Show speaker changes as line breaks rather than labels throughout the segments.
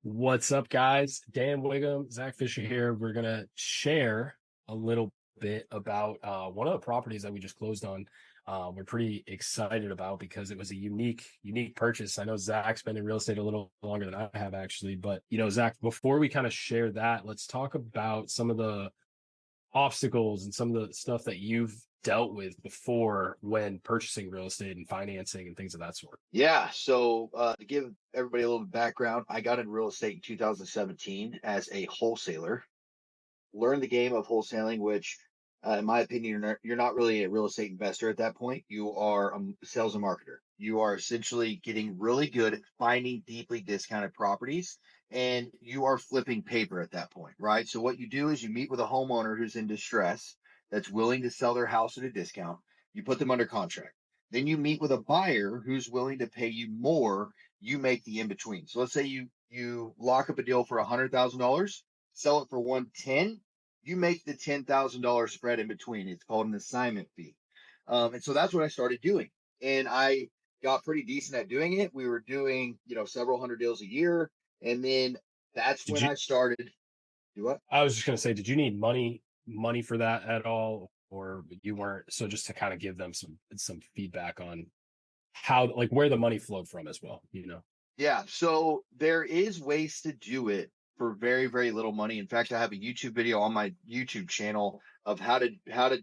What's up, guys? Dan Wiggum, Zac Fischer here. We're gonna share a little bit about one of the properties that we just closed on. We're pretty excited about because it was a unique purchase. I know Zac's been in real estate a little longer than I have actually, but Zac, before we kind of share that, let's talk about some of the obstacles and some of the stuff that you've dealt with before when purchasing real estate and financing and things of that sort.
Yeah. So to give everybody a little background, I got in real estate in 2017 as a wholesaler, learned the game of wholesaling, which, in my opinion, you're not really a real estate investor at that point. You are a sales and marketer. You are essentially getting really good at finding deeply discounted properties, and you are flipping paper at that point, right? So what you do is you meet with a homeowner who's in distress that's willing to sell their house at a discount. You put them under contract. Then you meet with a buyer who's willing to pay you more. You make the in between. So let's say you lock up a deal for $100,000, sell it for 110. You make the $10,000 spread in between. It's called an assignment fee. And so that's what I started doing. And I got pretty decent at doing it. We were doing, several hundred deals a year. And then that's
Did
when
you?
I started. Do what?
I was just gonna say, did you need money for that at all, or you weren't? So just to kind of give them some feedback on how, like, where the money flowed from as well.
Yeah. So there is ways to do it for very, very little money. In fact, I have a YouTube video on my YouTube channel of how to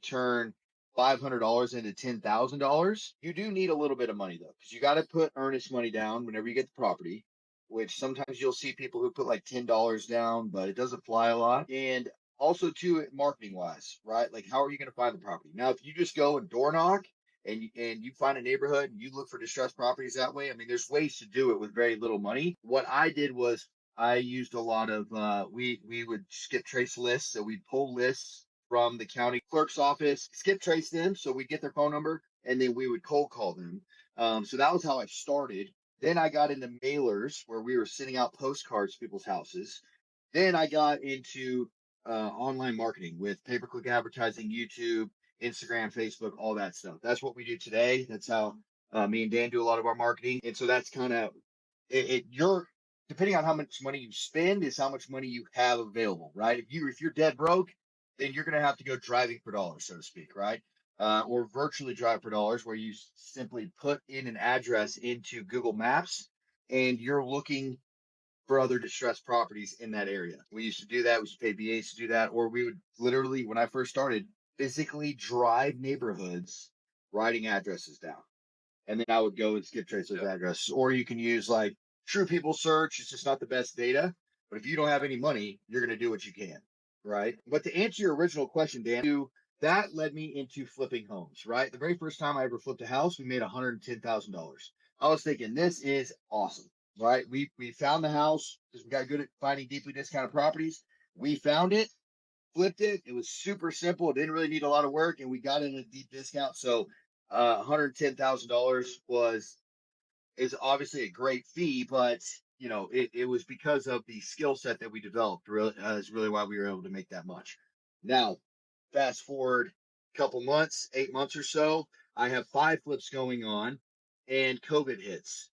turn $500 into $10,000. You do need a little bit of money though, because you got to put earnest money down whenever you get the property, which sometimes you'll see people who put like $10 down, but it doesn't fly a lot. And also too, marketing wise, right? Like, how are you going to find the property? Now, if you just go and door knock and you find a neighborhood and you look for distressed properties that way, I mean, there's ways to do it with very little money. What I did was I used a lot of we would skip trace lists. So we'd pull lists from the county clerk's office, skip trace them, so we'd get their phone number, and then we would cold call them. So that was how I started. Then I got into mailers where we were sending out postcards to people's houses. Then I got into online marketing with pay-per-click advertising, YouTube, Instagram, Facebook, all that stuff. That's what we do today. That's how me and Dan do a lot of our marketing. And so that's kind of you're depending on how much money you spend is how much money you have available, right? If you're dead broke, then you're going to have to go driving for dollars, so to speak, right? Or virtually drive for dollars, where you simply put in an address into Google Maps and you're looking for other distressed properties in that area. We used to do that. We used to pay VAs to do that, or we would literally, when I first started, physically drive neighborhoods, writing addresses down, and then I would go and skip trace those addresses. Or you can use like True People Search. It's just not the best data, but if you don't have any money, you're going to do what you can, right? But to answer your original question, Dan, that led me into flipping homes, right? The very first time I ever flipped a house, we made $110,000. I was thinking, this is awesome, right? We found the house because we got good at finding deeply discounted properties. We found it, flipped it. It was super simple. It didn't really need a lot of work, and we got in a deep discount. So $110,000 is obviously a great fee, but it was because of the skill set that we developed. Really, is really why we were able to make that much. Now, fast forward a couple months, 8 months or so, I have 5 flips going on, and COVID hits.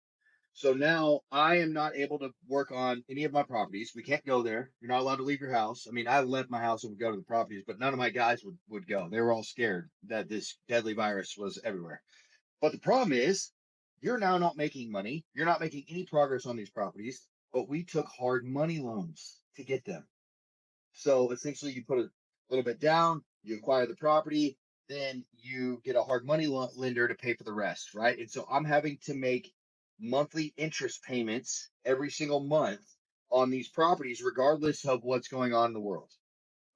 So now I am not able to work on any of my properties. We can't go there. You're not allowed to leave your house. I mean, I left my house and would go to the properties, but none of my guys would go. They were all scared that this deadly virus was everywhere. But the problem is, you're now not making money. You're not making any progress on these properties, but we took hard money loans to get them. So essentially, you put a little bit down, you acquire the property, then you get a hard money lender to pay for the rest, right? And so I'm having to make monthly interest payments every single month on these properties, regardless of what's going on in the world.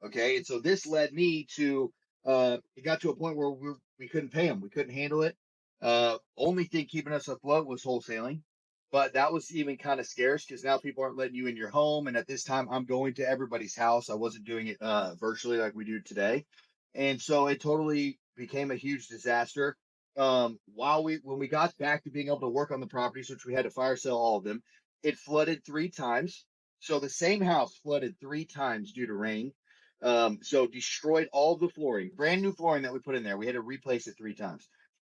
Okay. And so this led me to, it got to a point where we couldn't pay them. We couldn't handle it. Only thing keeping us afloat was wholesaling, but that was even kind of scarce because now people aren't letting you in your home. And at this time, I'm going to everybody's house. I wasn't doing it virtually like we do today. And so it totally became a huge disaster. When we got back to being able to work on the properties, which we had to fire sale all of them, it flooded 3 times. So the same house flooded 3 times due to rain. So destroyed all the flooring, brand new flooring that we put in there. We had to replace it 3 times.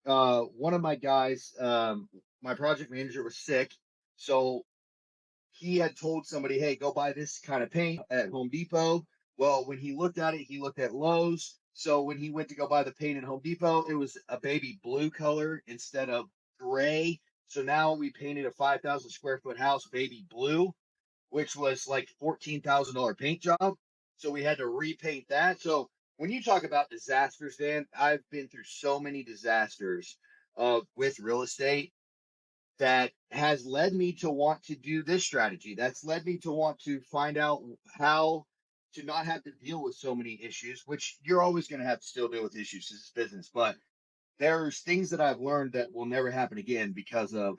One of my guys, my project manager, was sick. So he had told somebody, hey, go buy this kind of paint at Home Depot. Well, when he looked at it, he looked at Lowe's. So when he went to go buy the paint at Home Depot, it was a baby blue color instead of gray. So now we painted a 5,000 square foot house baby blue, which was like $14,000 paint job. So we had to repaint that. So when you talk about disasters, Dan, I've been through so many disasters with real estate that has led me to want to do this strategy. That's led me to want to find out how to not have to deal with so many issues, which you're always going to have to still deal with issues. This is business, but there's things that I've learned that will never happen again because of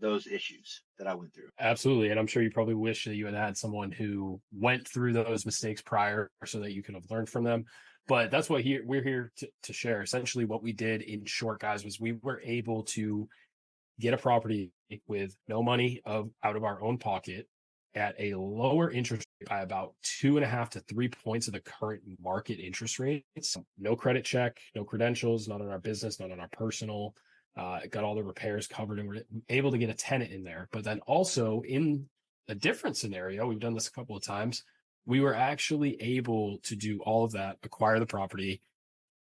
those issues that I went through.
Absolutely. And I'm sure you probably wish that you had had someone who went through those mistakes prior so that you could have learned from them. But that's what we're here to share. Essentially, what we did in short, guys, was we were able to get a property with no money out of our own pocket at a lower interest rate by about 2.5 to 3 points of the current market interest rates. No credit check, no credentials, not on our business, not on our personal. Got all the repairs covered, and we're able to get a tenant in there. But then also in a different scenario, we've done this a couple of times, we were actually able to do all of that, acquire the property.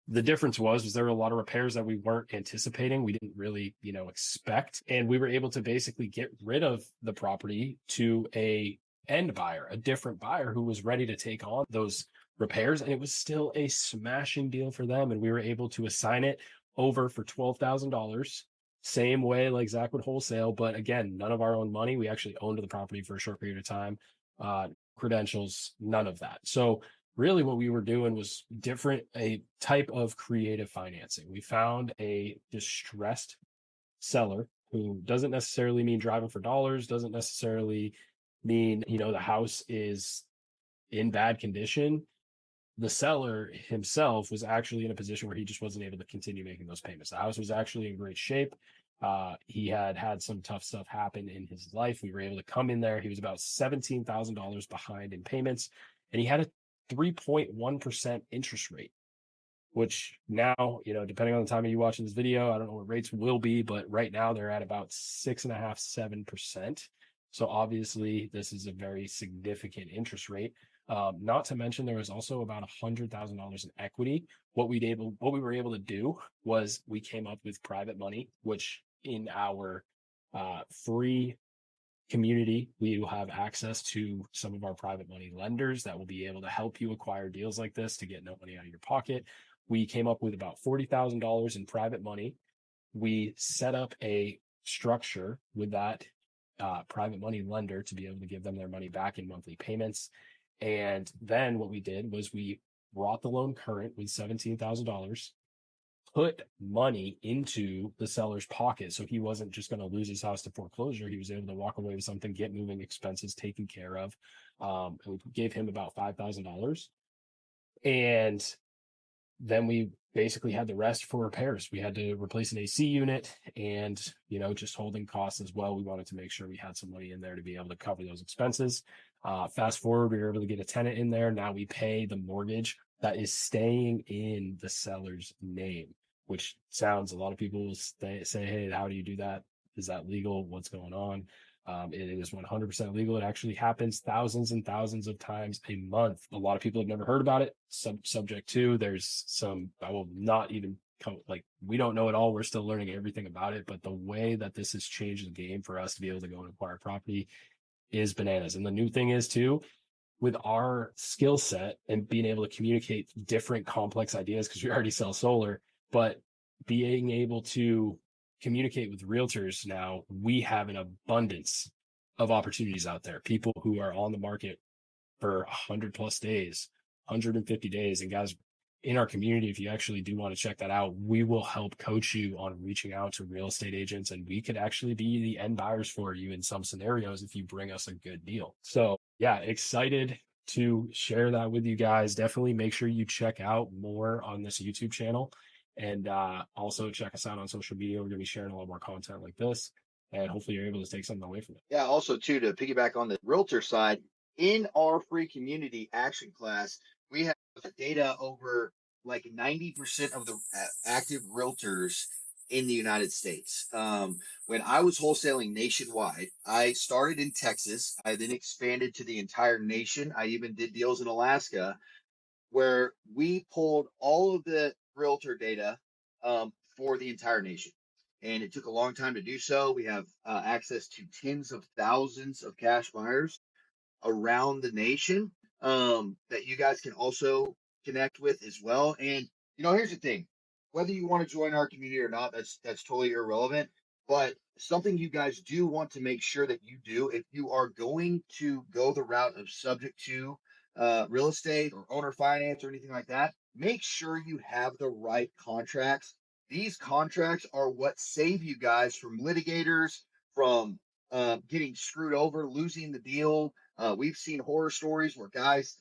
The difference was there were a lot of repairs that we weren't anticipating. We didn't really, expect. And we were able to basically get rid of the property to a end buyer, a different buyer who was ready to take on those repairs. And it was still a smashing deal for them. And we were able to assign it over for $12,000. Same way like Zac would wholesale, but again, none of our own money. We actually owned the property for a short period of time. Credentials, none of that. So really what we were doing was a type of creative financing. We found a distressed seller who doesn't necessarily mean driving for dollars, doesn't necessarily mean, the house is in bad condition. The seller himself was actually in a position where he just wasn't able to continue making those payments. The house was actually in great shape. He had some tough stuff happen in his life. We were able to come in there. He was about $17,000 behind in payments, and he had a 3.1% interest rate, which now, depending on the time of you watching this video, I don't know what rates will be, but right now they're at about 6.5, 7%. So obviously this is a very significant interest rate. Not to mention there was also about $100,000 in equity. What we were able to do was we came up with private money, which in our free community, we will have access to some of our private money lenders that will be able to help you acquire deals like this to get no money out of your pocket. We came up with about $40,000 in private money. We set up a structure with that private money lender to be able to give them their money back in monthly payments. And then what we did was we brought the loan current with $17,000, put money into the seller's pocket. So he wasn't just going to lose his house to foreclosure. He was able to walk away with something, get moving expenses taken care of. And we gave him about $5,000. And then we basically had the rest for repairs. We had to replace an AC unit and, just holding costs as well. We wanted to make sure we had some money in there to be able to cover those expenses. Fast forward, we were able to get a tenant in there. Now we pay the mortgage that is staying in the seller's name, which sounds, a lot of people will say, hey, how do you do that? Is that legal? What's going on? It is 100% legal. It actually happens thousands and thousands of times a month. A lot of people have never heard about it. Subject to, there's some, I will not even we don't know it all. We're still learning everything about it, but the way that this has changed the game for us to be able to go and acquire property is bananas. And the new thing is too, with our skill set and being able to communicate different complex ideas, because we already sell solar, but being able to communicate with realtors now, we have an abundance of opportunities out there. People who are on the market for 100 plus days, 150 days. And guys, in our community, if you actually do want to check that out, we will help coach you on reaching out to real estate agents, and we could actually be the end buyers for you in some scenarios if you bring us a good deal. So yeah, excited to share that with you guys. Definitely make sure you check out more on this YouTube channel, and also check us out on social media. We're going to be sharing a lot more content like this, and hopefully you're able to take something away from it.
Yeah, also too, to piggyback on the realtor side, in our free community action class, we have data over like 90% of the active realtors in the United States. When I was wholesaling nationwide, I started in Texas. I then expanded to the entire nation. I even did deals in Alaska where we pulled all of the realtor data for the entire nation. And it took a long time to do so. We have access to tens of thousands of cash buyers around the nation that you guys can also connect with as well. And here's the thing: whether you want to join our community or not, that's totally irrelevant. But something you guys do want to make sure that you do, if you are going to go the route of subject to real estate or owner finance or anything like that, make sure you have the right contracts. These contracts are what save you guys from litigators, from getting screwed over, losing the deal. We've seen horror stories where guys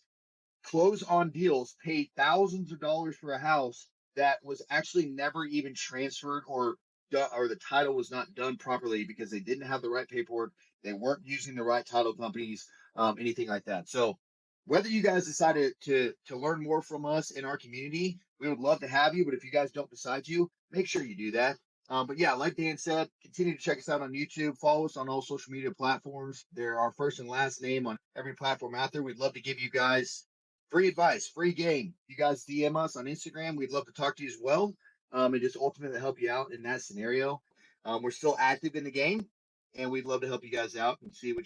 close on deals, pay thousands of dollars for a house that was actually never even transferred, or the title was not done properly because they didn't have the right paperwork. They weren't using the right title companies, anything like that. So whether you guys decided to learn more from us in our community, we would love to have you. But if you guys don't decide to, make sure you do that. But yeah, like Dan said, continue to check us out on YouTube. Follow us on all social media platforms. They're our first and last name on every platform out there. We'd love to give you guys free advice, free game. You guys DM us on Instagram. We'd love to talk to you as well, and just ultimately help you out in that scenario. We're still active in the game, and we'd love to help you guys out and see what